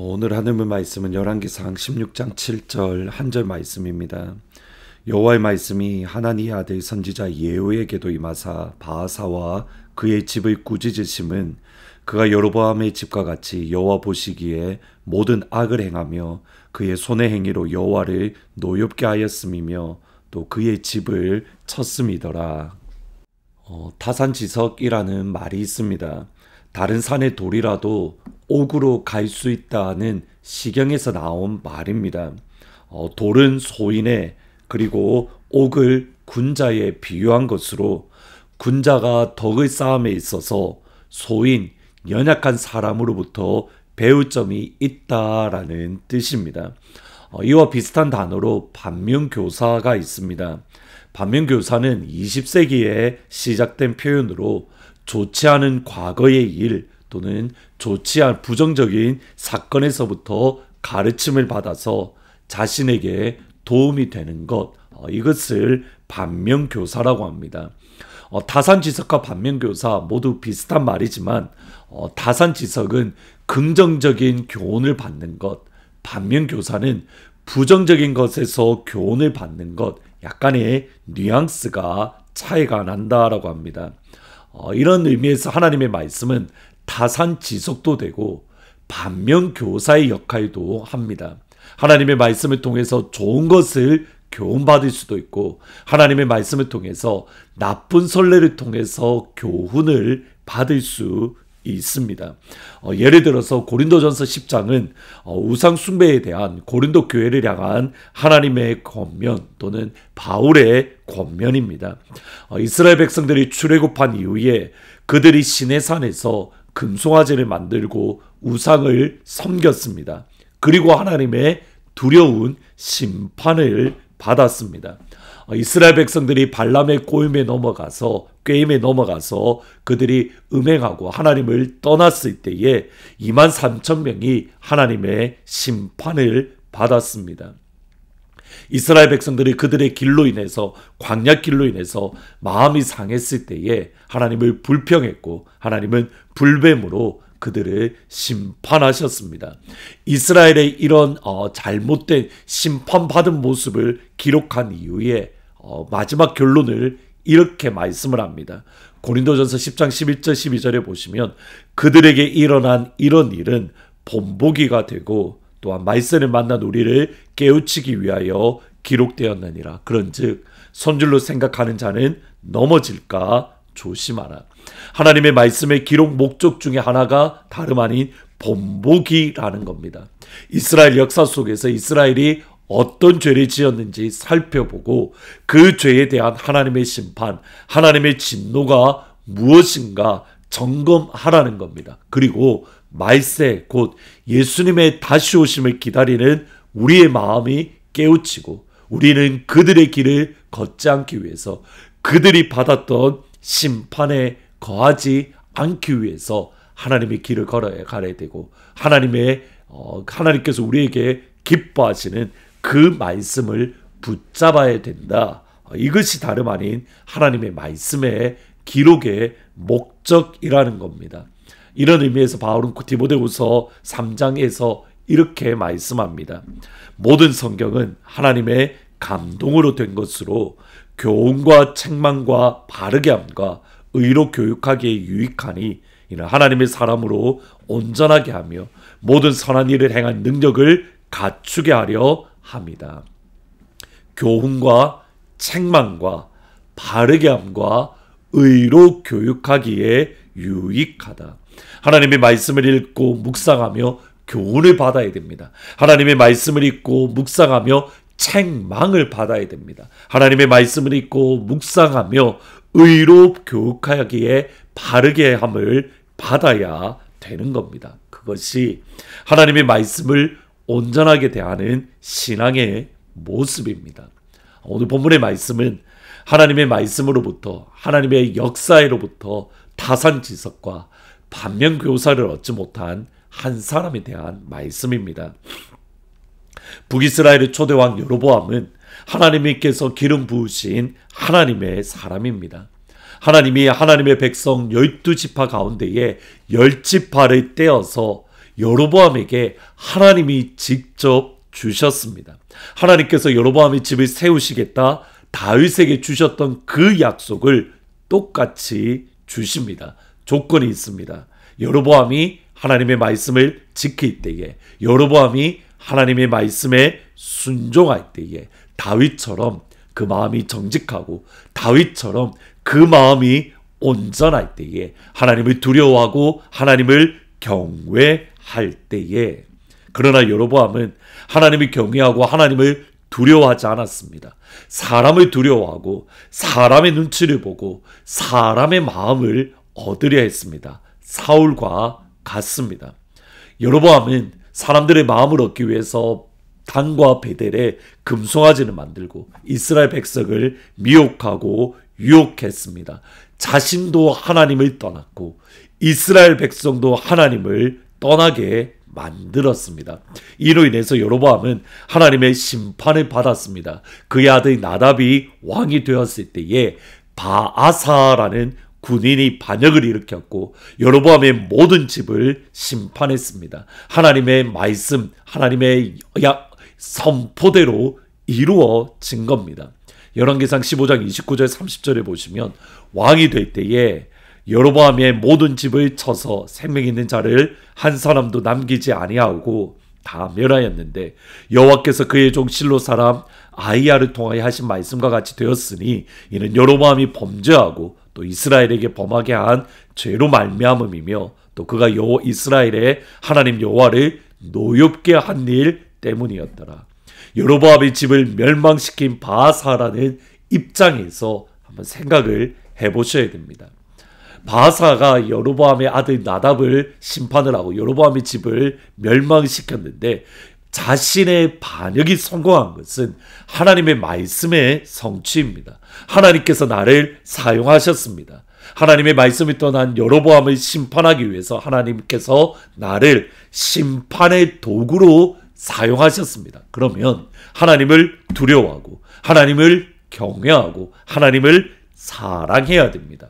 오늘 하늘 말씀은 열왕기상 16장 7절 한 절 말씀입니다. 여호와의 말씀이 하나니의 아들 선지자 예후에게도 임하사 바하사와 그의 집을 꾸짖으심은 그가 여로보암의 집과 같이 여호와 보시기에 모든 악을 행하며 그의 손의 행위로 여호와를 노엽게 하였음이며 또 그의 집을 쳤음이더라. 타산지석이라는 말이 있습니다. 다른 산의 돌이라도 옥으로 갈 수 있다는 시경에서 나온 말입니다. 돌은 소인에 그리고 옥을 군자에 비유한 것으로 군자가 덕을 쌓음에 있어서 소인, 연약한 사람으로부터 배울 점이 있다라는 뜻입니다. 이와 비슷한 단어로 반면교사가 있습니다. 반면교사는 20세기에 시작된 표현으로 좋지 않은 과거의 일 또는 좋지 않은 부정적인 사건에서부터 가르침을 받아서 자신에게 도움이 되는 것, 이것을 반면교사라고 합니다. 타산지석과 반면교사 모두 비슷한 말이지만 타산지석은 긍정적인 교훈을 받는 것, 반면교사는 부정적인 것에서 교훈을 받는 것, 약간의 뉘앙스가 차이가 난다라고 합니다. 이런 의미에서 하나님의 말씀은 타산지석도 되고 반면교사의 역할도 합니다. 하나님의 말씀을 통해서 좋은 것을 교훈받을 수도 있고 하나님의 말씀을 통해서 나쁜 선례를 통해서 교훈을 받을 수 있습니다. 예를 들어서 고린도전서 10장은 우상 숭배에 대한 고린도 교회를 향한 하나님의 권면 또는 바울의 권면입니다. 이스라엘 백성들이 출애굽한 이후에 그들이 시내산에서 금송아지를 만들고 우상을 섬겼습니다. 그리고 하나님의 두려운 심판을 받았습니다. 이스라엘 백성들이 발람의 꾀임에 넘어가서 그들이 음행하고 하나님을 떠났을 때에 23,000명이 하나님의 심판을 받았습니다. 이스라엘 백성들이 그들의 길로 인해서 광야 길로 인해서 마음이 상했을 때에 하나님을 불평했고 하나님은 불뱀으로 그들을 심판하셨습니다. 이스라엘의 이런 잘못된 심판받은 모습을 기록한 이후에 마지막 결론을 이렇게 말씀을 합니다. 고린도전서 10장 11절 12절에 보시면 그들에게 일어난 이런 일은 본보기가 되고 또한 말세를 만난 우리를 깨우치기 위하여 기록되었느니라. 그런즉 손줄로 생각하는 자는 넘어질까 조심하라. 하나님의 말씀의 기록 목적 중에 하나가 다름 아닌 본보기라는 겁니다. 이스라엘 역사 속에서 이스라엘이 어떤 죄를 지었는지 살펴보고 그 죄에 대한 하나님의 심판, 하나님의 진노가 무엇인가 점검하라는 겁니다. 그리고 말세 곧 예수님의 다시 오심을 기다리는 우리의 마음이 깨우치고 우리는 그들의 길을 걷지 않기 위해서 그들이 받았던 심판에 거하지 않기 위해서 하나님의 길을 가야 되고 하나님께서 우리에게 기뻐하시는 그 말씀을 붙잡아야 된다. 이것이 다름 아닌 하나님의 말씀의 기록의 목적이라는 겁니다. 이런 의미에서 바울은 디모데후서 3장에서 이렇게 말씀합니다. 모든 성경은 하나님의 감동으로 된 것으로 교훈과 책망과 바르게 함과 의로 교육하기에 유익하니 이는 하나님의 사람으로 온전하게 하며 모든 선한 일을 행한 능력을 갖추게 하려 합니다. 교훈과 책망과 바르게 함과 의로 교육하기에 유익하다. 하나님의 말씀을 읽고 묵상하며 교훈을 받아야 됩니다. 하나님의 말씀을 읽고 묵상하며 책망을 받아야 됩니다. 하나님의 말씀을 읽고 묵상하며 의로 교육하기에 바르게 함을 받아야 되는 겁니다. 그것이 하나님의 말씀을 온전하게 대하는 신앙의 모습입니다. 오늘 본문의 말씀은 하나님의 말씀으로부터 하나님의 역사로부터 타산지석과 반면교사를 얻지 못한 한 사람에 대한 말씀입니다. 북이스라엘의 초대왕 여로보암은 하나님께서 기름 부으신 하나님의 사람입니다. 하나님이 하나님의 백성 12지파 가운데에 10지파를 떼어서 여로보암에게 하나님이 직접 주셨습니다. 하나님께서 여로보암의 집을 세우시겠다 다윗에게 주셨던 그 약속을 똑같이 주십니다. 조건이 있습니다. 여로보암이 하나님의 말씀을 지킬 때에, 여로보암이 하나님의 말씀에 순종할 때에 다윗처럼 그 마음이 정직하고 다윗처럼 그 마음이 온전할 때에, 하나님을 두려워하고 하나님을 경외할 때에. 그러나 여로보암은 하나님을 경외하고 하나님을 두려워하지 않았습니다. 사람을 두려워하고 사람의 눈치를 보고 사람의 마음을 얻으려 했습니다. 사울과 같습니다. 여로보암은 사람들의 마음을 얻기 위해서 단과 베델에 금송아지를 만들고 이스라엘 백성을 미혹하고 유혹했습니다. 자신도 하나님을 떠났고 이스라엘 백성도 하나님을 떠나게 만들었습니다. 이로 인해서 여로보암은 하나님의 심판을 받았습니다. 그의 아들 나답이 왕이 되었을 때에 바아사라는 군인이 반역을 일으켰고 여로보암의 모든 집을 심판했습니다. 하나님의 말씀, 하나님의 선포대로 이루어진 겁니다. 열왕기상 15장 29절 30절에 보시면 왕이 될 때에 여로보암의 모든 집을 쳐서 생명 있는 자를 한 사람도 남기지 아니하고 다 멸하였는데 여호와께서 그의 종 실로 사람 아히야를 통하여 하신 말씀과 같이 되었으니 이는 여로보암이 범죄하고 또 이스라엘에게 범하게 한 죄로 말미암음이며 또 그가 이스라엘의 하나님 여호와를 노엽게 한 일 때문이었더라. 여로보암의 집을 멸망시킨 바아사라는 입장에서 한번 생각을 해보셔야 됩니다. 바아사가 여로보암의 아들 나답을 심판을 하고 여로보암의 집을 멸망시켰는데 자신의 반역이 성공한 것은 하나님의 말씀의 성취입니다. 하나님께서 나를 사용하셨습니다. 하나님의 말씀을 떠난 여로보암을 심판하기 위해서 하나님께서 나를 심판의 도구로 사용하셨습니다. 그러면 하나님을 두려워하고 하나님을 경외하고 하나님을 사랑해야 됩니다.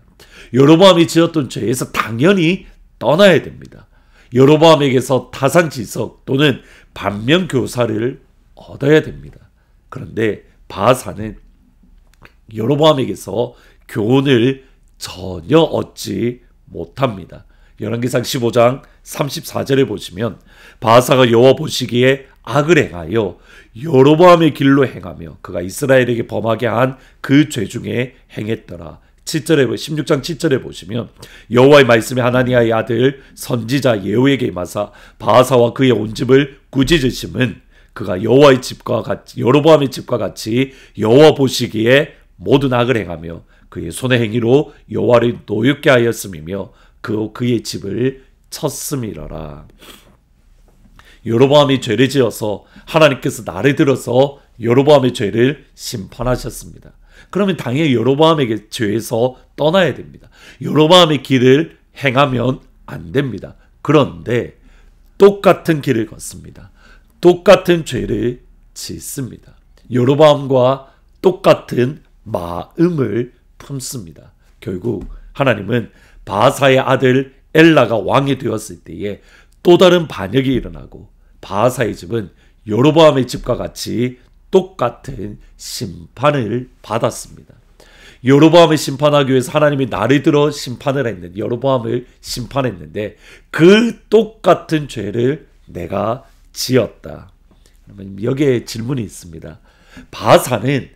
여로보암이 지었던 죄에서 당연히 떠나야 됩니다. 여로보암에게서 타산지석 또는 반면교사를 얻어야 됩니다. 그런데 바아사는 여로보암에게서 교훈을 전혀 얻지 못합니다. 열왕기상 15장 34절에 보시면 바아사가 여호와 보시기에 악을 행하여 여로보암의 길로 행하며 그가 이스라엘에게 범하게 한 그 죄 중에 행했더라. 16장 7절에 보시면 여호와의 말씀이 하나니아의 아들 선지자 예후에게 임하사 바아사와 그의 온 집을 꾸짖으심은 그가 여호와의 집과 같이 여로보암의 집과 같이 여호와 보시기에 모든 악을 행하며 그의 손의 행위로 여호와를 노엽게 하였음이며 그의 집을 쳤음이러라. 여로보암이 죄를 지어서 하나님께서 날을 들어서 여로보암의 죄를 심판하셨습니다. 그러면 당연히 여로보암에게 죄에서 떠나야 됩니다. 여로보암의 길을 행하면 안 됩니다. 그런데 똑같은 길을 걷습니다. 똑같은 죄를 짓습니다. 여로보암과 똑같은 마음을 품습니다. 결국 하나님은 바아사의 아들 엘라가 왕이 되었을 때에 또 다른 반역이 일어나고 바아사의 집은 여로보암의 집과 같이 똑같은 심판을 받았습니다. 여로보암을 심판하기 위해서 하나님이 날을 들어 심판을 했는데 여로보암을 심판했는데 그 똑같은 죄를 내가 지었다. 그러면 여기에 질문이 있습니다. 바아사는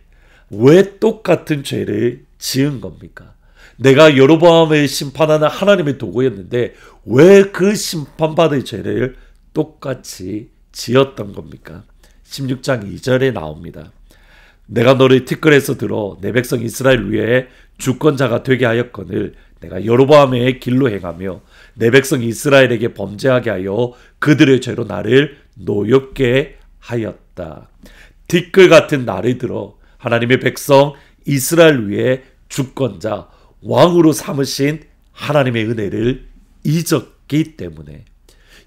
왜 똑같은 죄를 지은 겁니까? 내가 여로보암을 심판하는 하나님의 도구였는데 왜 그 심판받을 죄를 똑같이 지었던 겁니까? 16장 2절에 나옵니다. 내가 너를 티끌에서 들어 내 백성 이스라엘 위에 주권자가 되게 하였거늘 내가 여로보암의 길로 행하며 내 백성 이스라엘에게 범죄하게 하여 그들의 죄로 나를 노엽게 하였다. 티끌 같은 나를 들어 하나님의 백성 이스라엘 위에 주권자 왕으로 삼으신 하나님의 은혜를 잊었기 때문에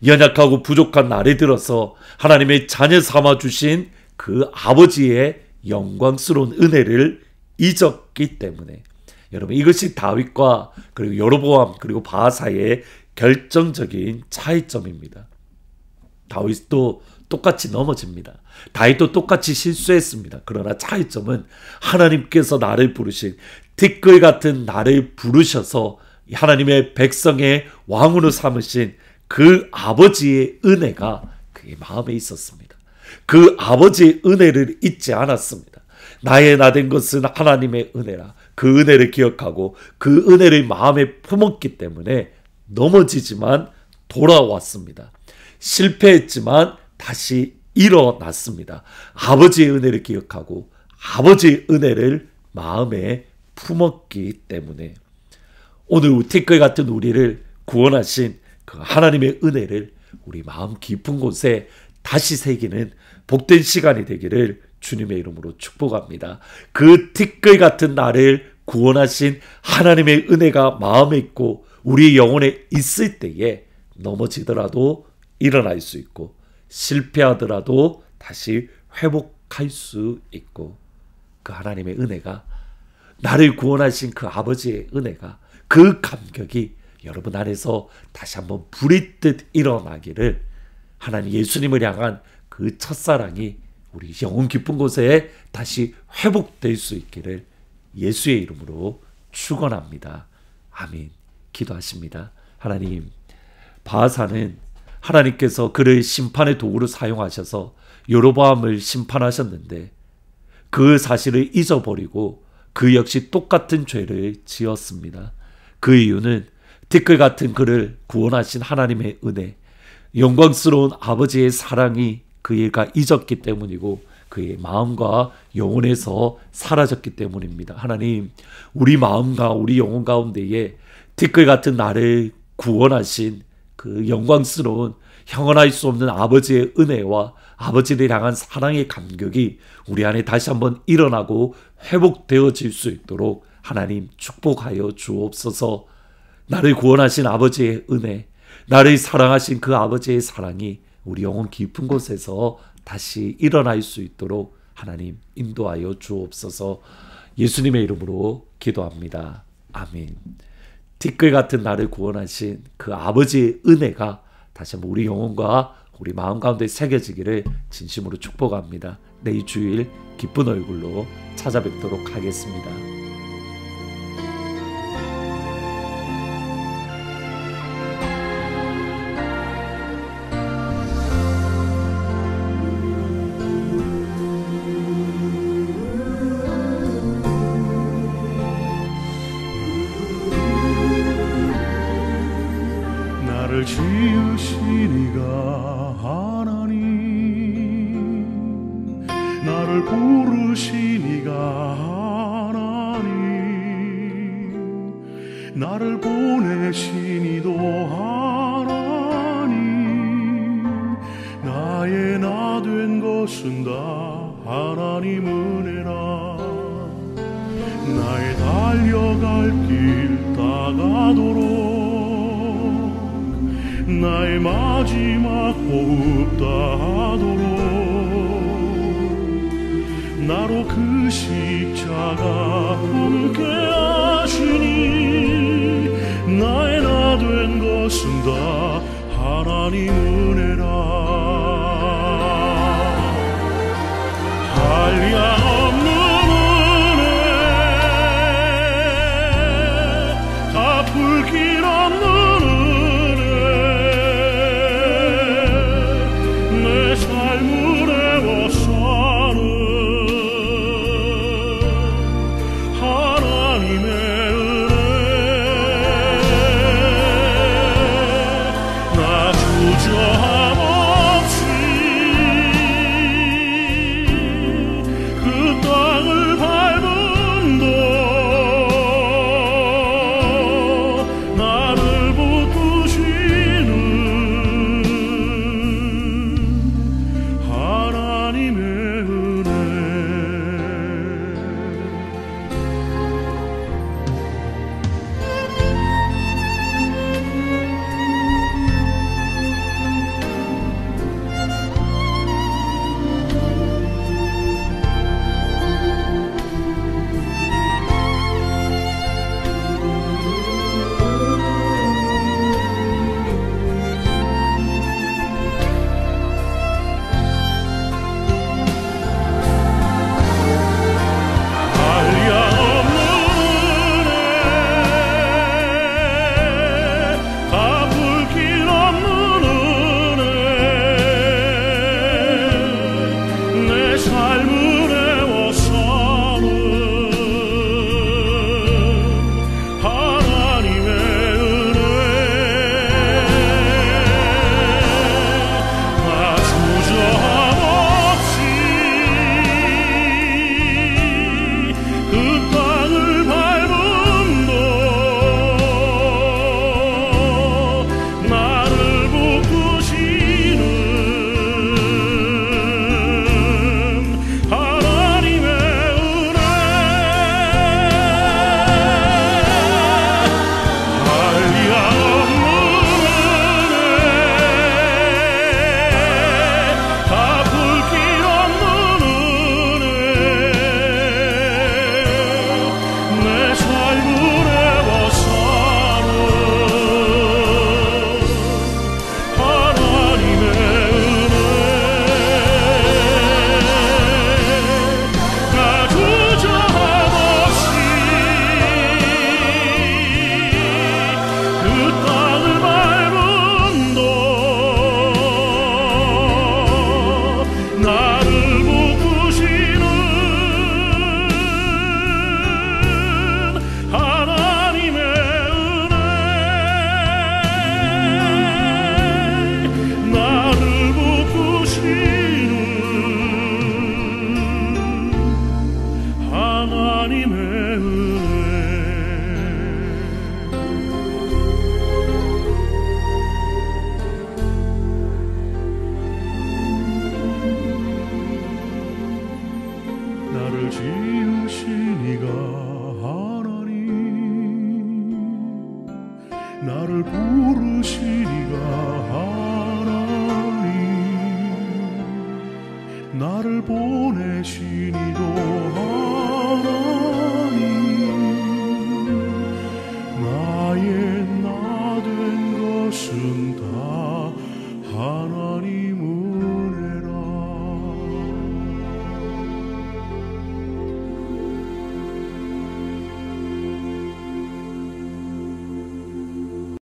연약하고 부족한 나를 들어서 하나님의 자녀 삼아주신 그 아버지의 영광스러운 은혜를 잊었기 때문에 여러분 이것이 다윗과 그리고 여로보암 그리고 바아사의 결정적인 차이점입니다. 다윗도 똑같이 넘어집니다. 다윗도 똑같이 실수했습니다. 그러나 차이점은 하나님께서 나를 부르신, 티끌 같은 나를 부르셔서 하나님의 백성의 왕으로 삼으신 그 아버지의 은혜가 그의 마음에 있었습니다. 그 아버지의 은혜를 잊지 않았습니다. 나의 나된 것은 하나님의 은혜라. 그 은혜를 기억하고 그 은혜를 마음에 품었기 때문에 넘어지지만 돌아왔습니다. 실패했지만 다시 일어났습니다. 아버지의 은혜를 기억하고 아버지의 은혜를 마음에 품었기 때문에 오늘 티끌 같은 우리를 구원하신 그 하나님의 은혜를 우리 마음 깊은 곳에 다시 새기는 복된 시간이 되기를 주님의 이름으로 축복합니다. 그 티끌 같은 나를 구원하신 하나님의 은혜가 마음에 있고 우리 영혼에 있을 때에 넘어지더라도 일어날 수 있고 실패하더라도 다시 회복할 수 있고 그 하나님의 은혜가 나를 구원하신 그 아버지의 은혜가 그 감격이 여러분 안에서 다시 한번 불이 듯 일어나기를 하나님 예수님을 향한 그 첫사랑이 우리 영혼 깊은 곳에 다시 회복될 수 있기를 예수의 이름으로 축원합니다. 아멘. 기도하십니다. 하나님, 바하사는 하나님께서 그를 심판의 도구로 사용하셔서 여로보암을 심판하셨는데 그 사실을 잊어버리고 그 역시 똑같은 죄를 지었습니다. 그 이유는 티끌 같은 그를 구원하신 하나님의 은혜, 영광스러운 아버지의 사랑이 그가 잊었기 때문이고 그의 마음과 영혼에서 사라졌기 때문입니다. 하나님, 우리 마음과 우리 영혼 가운데에 티끌 같은 나를 구원하신 그 영광스러운 형언할 수 없는 아버지의 은혜와 아버지를 향한 사랑의 감격이 우리 안에 다시 한번 일어나고 회복되어질 수 있도록 하나님 축복하여 주옵소서. 나를 구원하신 아버지의 은혜, 나를 사랑하신 그 아버지의 사랑이 우리 영혼 깊은 곳에서 다시 일어날 수 있도록 하나님 인도하여 주옵소서. 예수님의 이름으로 기도합니다. 아멘. 티끌 같은 나를 구원하신 그 아버지의 은혜가 다시 한번 우리 영혼과 우리 마음 가운데 새겨지기를 진심으로 축복합니다. 내일 주일 기쁜 얼굴로 찾아뵙도록 하겠습니다. 나를 지으신 이가 하나님, 나를 부르신 이가 하나님, 나를 보내신 이도 하나님, 나의 나 된 것은 다 하나님 은혜라. 나의 달려갈 길 다가도록 나의 마지막 호흡 다하도록 나로 그 십자가 함께 하시니 나의 나 된 것은 다 하나님 은혜라. 한량없는 은혜, 갚을 길 없는 주저함 없이 그 하나님의 은혜 나를 지으신 이가 하나님 나를 부르신 이가 하나님 나를 보내신 이도